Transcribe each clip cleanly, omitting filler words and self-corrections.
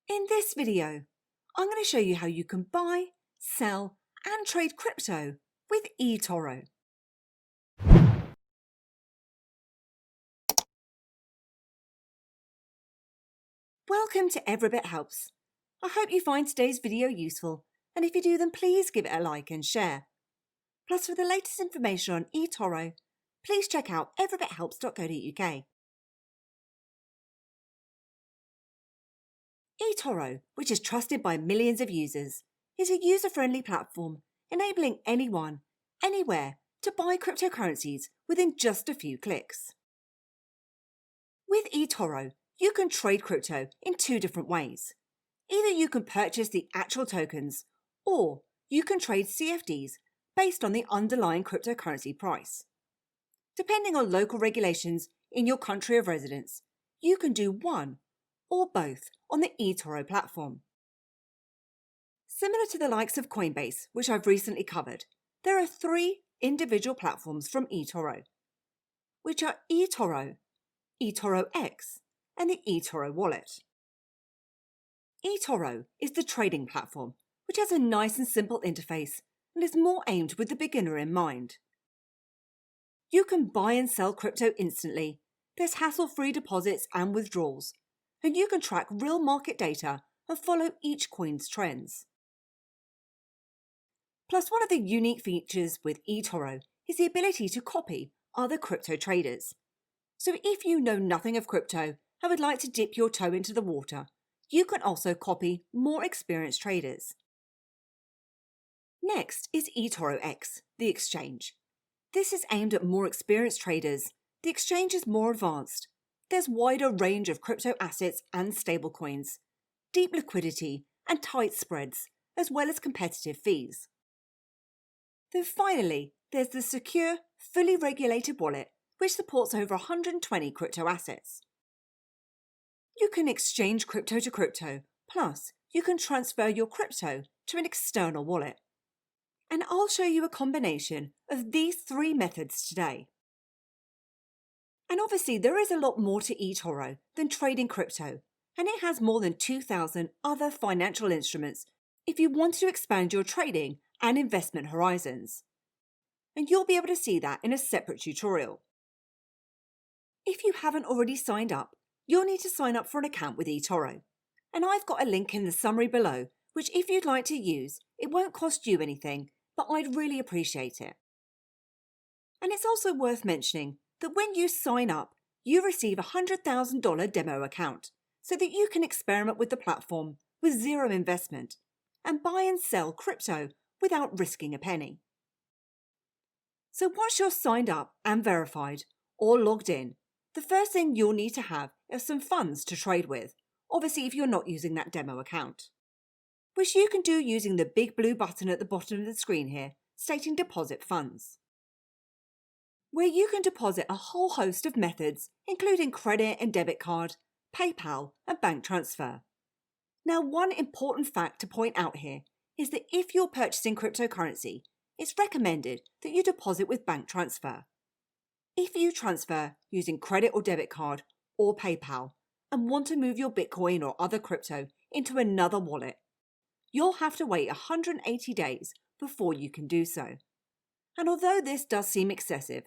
In this video, I'm going to show you how you can buy, sell, and trade crypto with eToro. Welcome to Every Bit Helps. I hope you find today's video useful, and if you do, then please give it a like and share. Plus, for the latest information on eToro, please check out everybithelps.co.uk. eToro, which is trusted by millions of users, is a user-friendly platform enabling anyone, anywhere, to buy cryptocurrencies within just a few clicks. With eToro, you can trade crypto in two different ways. Either you can purchase the actual tokens, or you can trade CFDs based on the underlying cryptocurrency price. Depending on local regulations in your country of residence, you can do one or both on the eToro platform. Similar to the likes of Coinbase, which I've recently covered, there are three individual platforms from eToro, which are eToro, eToro X, and the eToro wallet. eToro is the trading platform, which has a nice and simple interface and is more aimed with the beginner in mind. You can buy and sell crypto instantly, there's hassle-free deposits and withdrawals, and you can track real market data and follow each coin's trends. Plus, one of the unique features with eToro is the ability to copy other crypto traders. So if you know nothing of crypto and would like to dip your toe into the water, you can also copy more experienced traders. Next is eToro X, the exchange. This is aimed at more experienced traders. The exchange is more advanced. There's wider range of crypto assets and stablecoins, deep liquidity and tight spreads, as well as competitive fees. Then finally, there's the secure, fully regulated wallet, which supports over 120 crypto assets. You can exchange crypto to crypto, plus you can transfer your crypto to an external wallet. And I'll show you a combination of these three methods today. And obviously there is a lot more to eToro than trading crypto, and it has more than 2,000 other financial instruments if you want to expand your trading and investment horizons. And you'll be able to see that in a separate tutorial. If you haven't already signed up, you'll need to sign up for an account with eToro. And I've got a link in the summary below, which if you'd like to use, it won't cost you anything, but I'd really appreciate it. And it's also worth mentioning that when you sign up, you receive a $100,000 demo account so that you can experiment with the platform with zero investment and buy and sell crypto without risking a penny. So once you're signed up and verified or logged in, the first thing you'll need to have is some funds to trade with, obviously if you're not using that demo account, which you can do using the big blue button at the bottom of the screen here stating deposit funds, where you can deposit a whole host of methods including credit and debit card, PayPal and bank transfer. Now, one important fact to point out here is that if you're purchasing cryptocurrency, it's recommended that you deposit with bank transfer. If you transfer using credit or debit card or PayPal and want to move your Bitcoin or other crypto into another wallet, you'll have to wait 180 days before you can do so. And although this does seem excessive,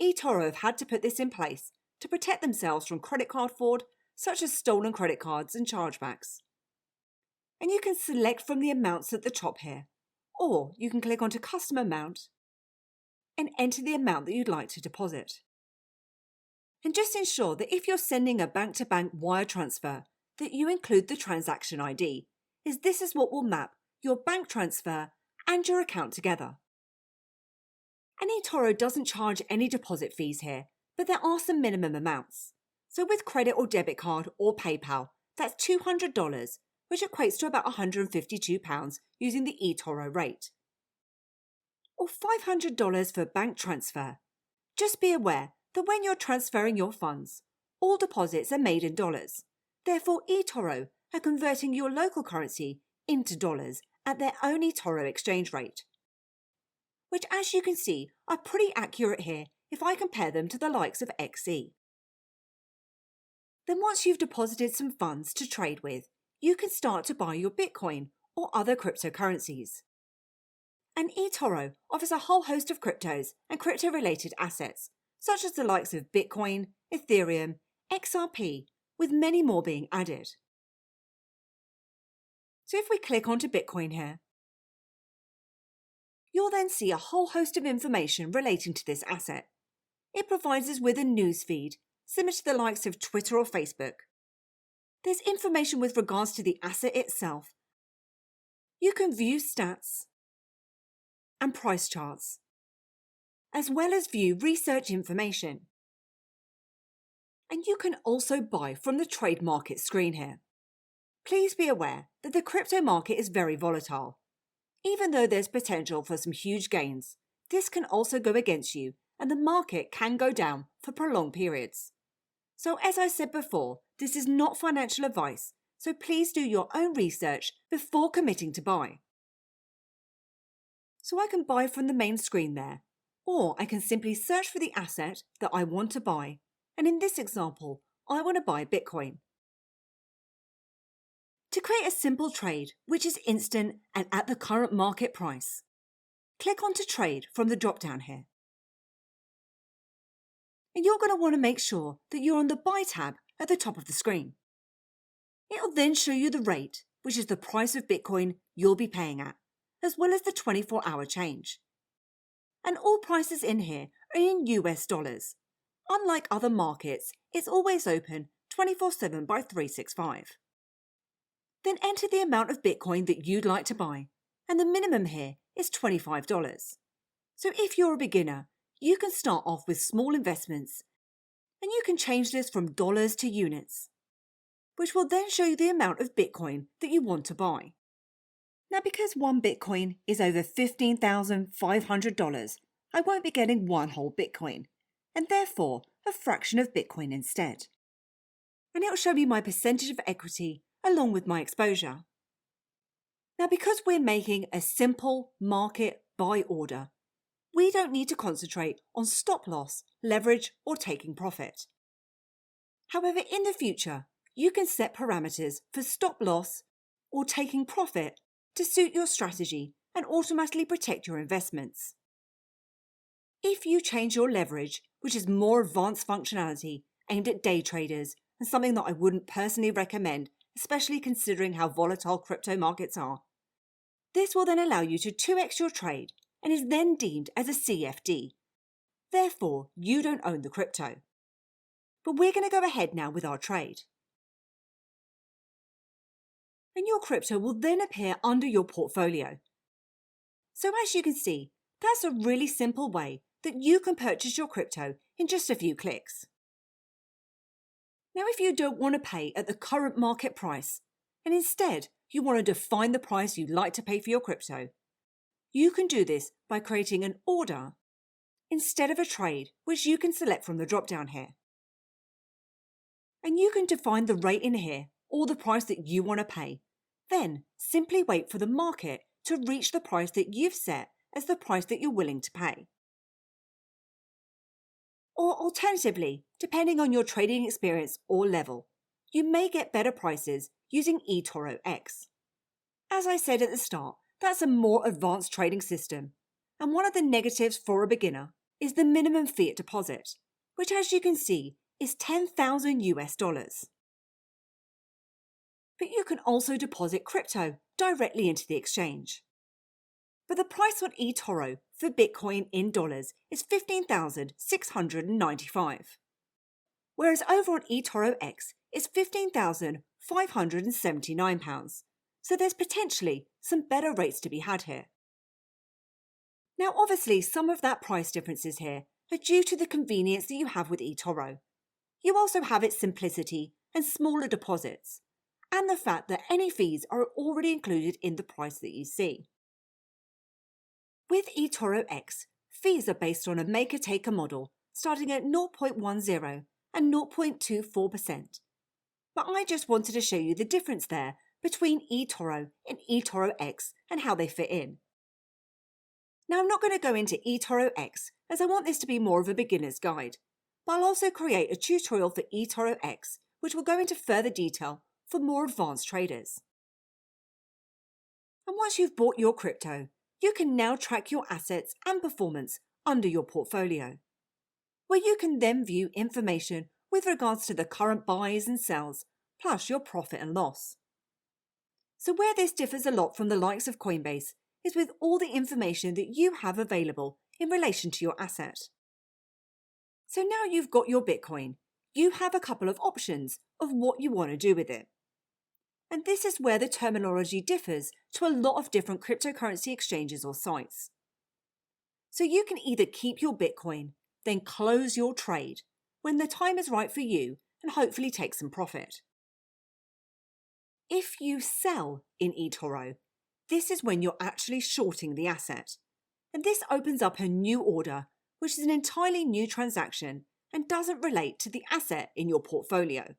eToro have had to put this in place to protect themselves from credit card fraud, such as stolen credit cards and chargebacks. And you can select from the amounts at the top here, or you can click onto Custom Amount and enter the amount that you'd like to deposit. And just ensure that if you're sending a bank-to-bank wire transfer, that you include the transaction ID, as this is what will map your bank transfer and your account together. And eToro doesn't charge any deposit fees here, but there are some minimum amounts. So with credit or debit card or PayPal, that's $200, which equates to about £152 using the eToro rate. Or $500 for bank transfer. Just be aware that when you're transferring your funds, all deposits are made in dollars. Therefore, eToro are converting your local currency into dollars at their own eToro exchange rate, which, as you can see, are pretty accurate here if I compare them to the likes of XE. Then once you've deposited some funds to trade with, you can start to buy your Bitcoin or other cryptocurrencies. And eToro offers a whole host of cryptos and crypto-related assets, such as the likes of Bitcoin, Ethereum, XRP, with many more being added. So if we click onto Bitcoin here, you'll then see a whole host of information relating to this asset. It provides us with a news feed, similar to the likes of Twitter or Facebook. There's information with regards to the asset itself. You can view stats and price charts, as well as view research information. And you can also buy from the trade market screen here. Please be aware that the crypto market is very volatile. Even though there's potential for some huge gains, this can also go against you and the market can go down for prolonged periods. So as I said before, this is not financial advice, so please do your own research before committing to buy. So I can buy from the main screen there, or I can simply search for the asset that I want to buy, and in this example, I want to buy Bitcoin. To create a simple trade, which is instant and at the current market price, click onto Trade from the drop-down here. And you're going to want to make sure that you're on the Buy tab at the top of the screen. It'll then show you the rate, which is the price of Bitcoin you'll be paying at, as well as the 24-hour change. And all prices in here are in US dollars. Unlike other markets, it's always open 24/7 by 365. Then enter the amount of Bitcoin that you'd like to buy, and the minimum here is $25. So if you're a beginner, you can start off with small investments, and you can change this from dollars to units, which will then show you the amount of Bitcoin that you want to buy. Now, because one Bitcoin is over $15,500, I won't be getting one whole Bitcoin, and therefore a fraction of Bitcoin instead. And it'll show me my percentage of equity along with my exposure. Now, because we're making a simple market buy order, we don't need to concentrate on stop loss, leverage, or taking profit. However, in the future, you can set parameters for stop loss or taking profit to suit your strategy and automatically protect your investments. If you change your leverage, which is more advanced functionality aimed at day traders and something that I wouldn't personally recommend, especially considering how volatile crypto markets are, this will then allow you to 2x your trade and is then deemed as a CFD. Therefore, you don't own the crypto. But we're going to go ahead now with our trade. And your crypto will then appear under your portfolio. So as you can see, that's a really simple way that you can purchase your crypto in just a few clicks. Now, if you don't want to pay at the current market price, and instead you want to define the price you'd like to pay for your crypto, you can do this by creating an order instead of a trade, which you can select from the drop-down here. And you can define the rate in here or the price that you want to pay. Then simply wait for the market to reach the price that you've set as the price that you're willing to pay. Or alternatively, depending on your trading experience or level, you may get better prices using eToro X. As I said at the start, that's a more advanced trading system, and one of the negatives for a beginner is the minimum fiat deposit, which as you can see is $10,000. But you can also deposit crypto directly into the exchange. But the price on eToro for Bitcoin in dollars is $15,695, whereas over on eToro X it's £15,579, so there's potentially some better rates to be had here. Now obviously some of that price differences here are due to the convenience that you have with eToro. You also have its simplicity and smaller deposits, and the fact that any fees are already included in the price that you see. With eToro X, fees are based on a maker-taker model starting at 0.10 and 0.24%. But I just wanted to show you the difference there between eToro and eToro X and how they fit in. Now I'm not going to go into eToro X as I want this to be more of a beginner's guide, but I'll also create a tutorial for eToro X which will go into further detail for more advanced traders. And once you've bought your crypto, you can now track your assets and performance under your portfolio, where you can then view information with regards to the current buys and sells, plus your profit and loss. So where this differs a lot from the likes of Coinbase is with all the information that you have available in relation to your asset. So now you've got your Bitcoin, you have a couple of options of what you want to do with it. And this is where the terminology differs to a lot of different cryptocurrency exchanges or sites. So you can either keep your Bitcoin, then close your trade when the time is right for you and hopefully take some profit. If you sell in eToro, this is when you're actually shorting the asset. And this opens up a new order, which is an entirely new transaction and doesn't relate to the asset in your portfolio.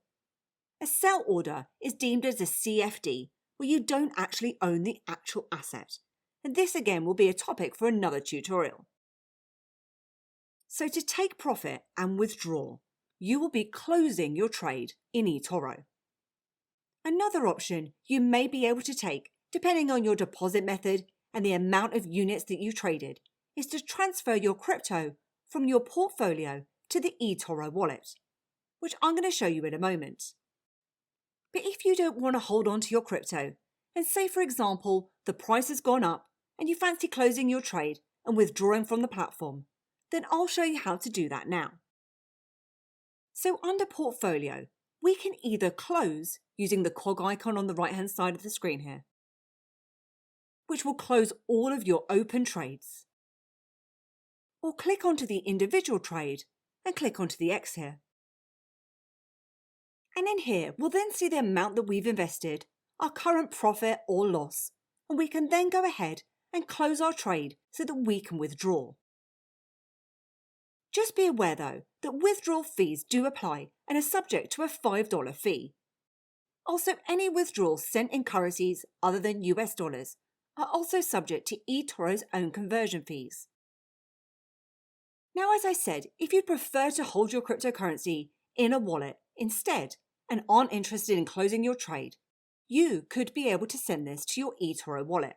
A sell order is deemed as a CFD, where you don't actually own the actual asset. And this again will be a topic for another tutorial. So to take profit and withdraw, you will be closing your trade in eToro. Another option you may be able to take, depending on your deposit method and the amount of units that you traded, is to transfer your crypto from your portfolio to the eToro wallet, which I'm going to show you in a moment. But if you don't want to hold on to your crypto, and say for example the price has gone up and you fancy closing your trade and withdrawing from the platform, then I'll show you how to do that now. So under Portfolio, we can either close using the cog icon on the right-hand side of the screen here, which will close all of your open trades, or click onto the individual trade and click onto the X here. And in here, we'll then see the amount that we've invested, our current profit or loss, and we can then go ahead and close our trade so that we can withdraw. Just be aware though that withdrawal fees do apply and are subject to a $5 fee. Also, any withdrawals sent in currencies other than US dollars are also subject to eToro's own conversion fees. Now, as I said, if you prefer to hold your cryptocurrency in a wallet instead and aren't interested in closing your trade, you could be able to send this to your eToro wallet.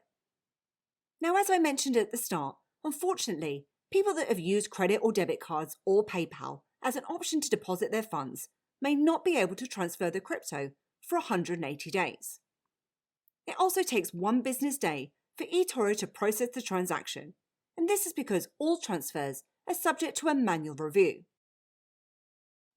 Now, as I mentioned at the start, unfortunately, people that have used credit or debit cards or PayPal as an option to deposit their funds may not be able to transfer the crypto for 180 days. It also takes 1 business day for eToro to process the transaction, and this is because all transfers are subject to a manual review.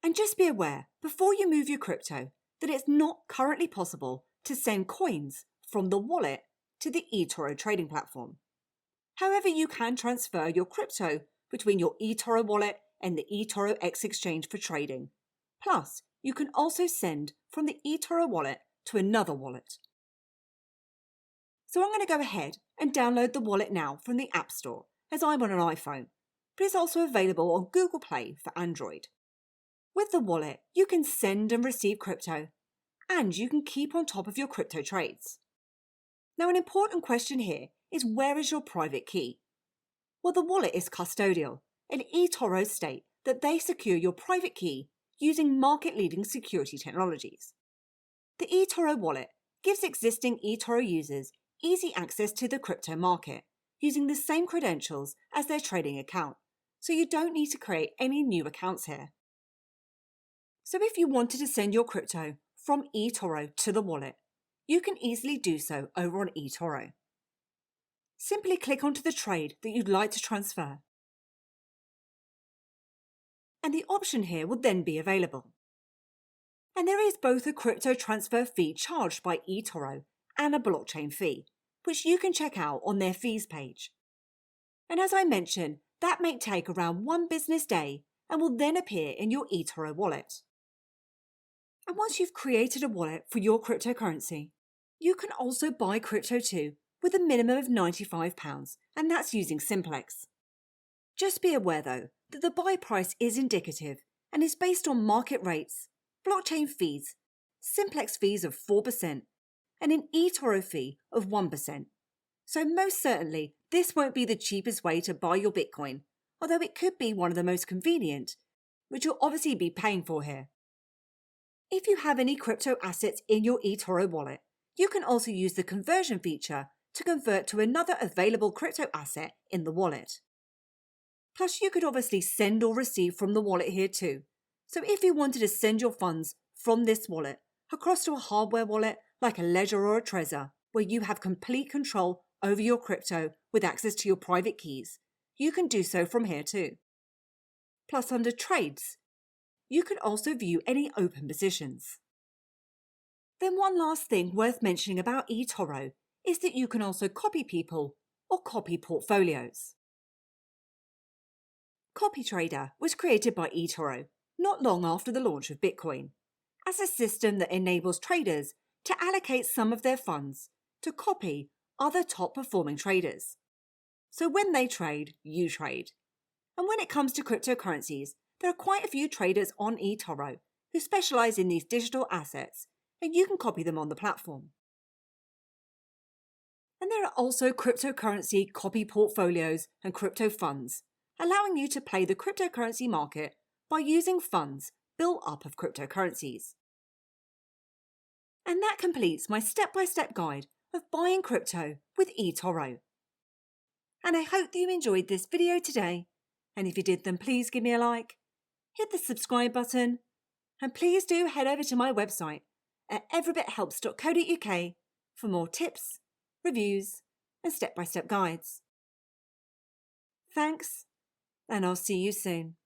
And just be aware, before you move your crypto, that it's not currently possible to send coins from the wallet to the eToro trading platform. However, you can transfer your crypto between your eToro wallet and the eToro X exchange for trading. Plus, you can also send from the eToro wallet to another wallet. So I'm going to go ahead and download the wallet now from the App Store, as I'm on an iPhone, but it's also available on Google Play for Android. With the wallet, you can send and receive crypto, and you can keep on top of your crypto trades. Now, an important question here is, where is your private key? Well, the wallet is custodial, and eToro state that they secure your private key using market-leading security technologies. The eToro wallet gives existing eToro users easy access to the crypto market using the same credentials as their trading account, so you don't need to create any new accounts here. So if you wanted to send your crypto from eToro to the wallet, you can easily do so over on eToro. Simply click onto the trade that you'd like to transfer, and the option here will then be available. And there is both a crypto transfer fee charged by eToro and a blockchain fee, which you can check out on their fees page. And as I mentioned, that may take around 1 business day and will then appear in your eToro wallet. And once you've created a wallet for your cryptocurrency, you can also buy crypto too with a minimum of £95, and that's using Simplex. Just be aware though that the buy price is indicative and is based on market rates, blockchain fees, Simplex fees of 4%, and an eToro fee of 1%. So most certainly this won't be the cheapest way to buy your Bitcoin, although it could be one of the most convenient, which you'll obviously be paying for here. If you have any crypto assets in your eToro wallet, you can also use the conversion feature to convert to another available crypto asset in the wallet. Plus, you could obviously send or receive from the wallet here too. So if you wanted to send your funds from this wallet across to a hardware wallet like a Ledger or a Trezor, where you have complete control over your crypto with access to your private keys, you can do so from here too. Plus, under Trades, you can also view any open positions. Then one last thing worth mentioning about eToro is that you can also copy people or copy portfolios. CopyTrader was created by eToro not long after the launch of Bitcoin, as a system that enables traders to allocate some of their funds to copy other top-performing traders. So when they trade, you trade. And when it comes to cryptocurrencies, there are quite a few traders on eToro who specialize in these digital assets, and you can copy them on the platform. And there are also cryptocurrency copy portfolios and crypto funds, allowing you to play the cryptocurrency market by using funds built up of cryptocurrencies. And that completes my step-by-step guide of buying crypto with eToro. And I hope that you enjoyed this video today. And if you did, then please give me a like, hit the subscribe button, and please do head over to my website at everybithelps.co.uk for more tips, reviews, and step-by-step guides. Thanks, and I'll see you soon.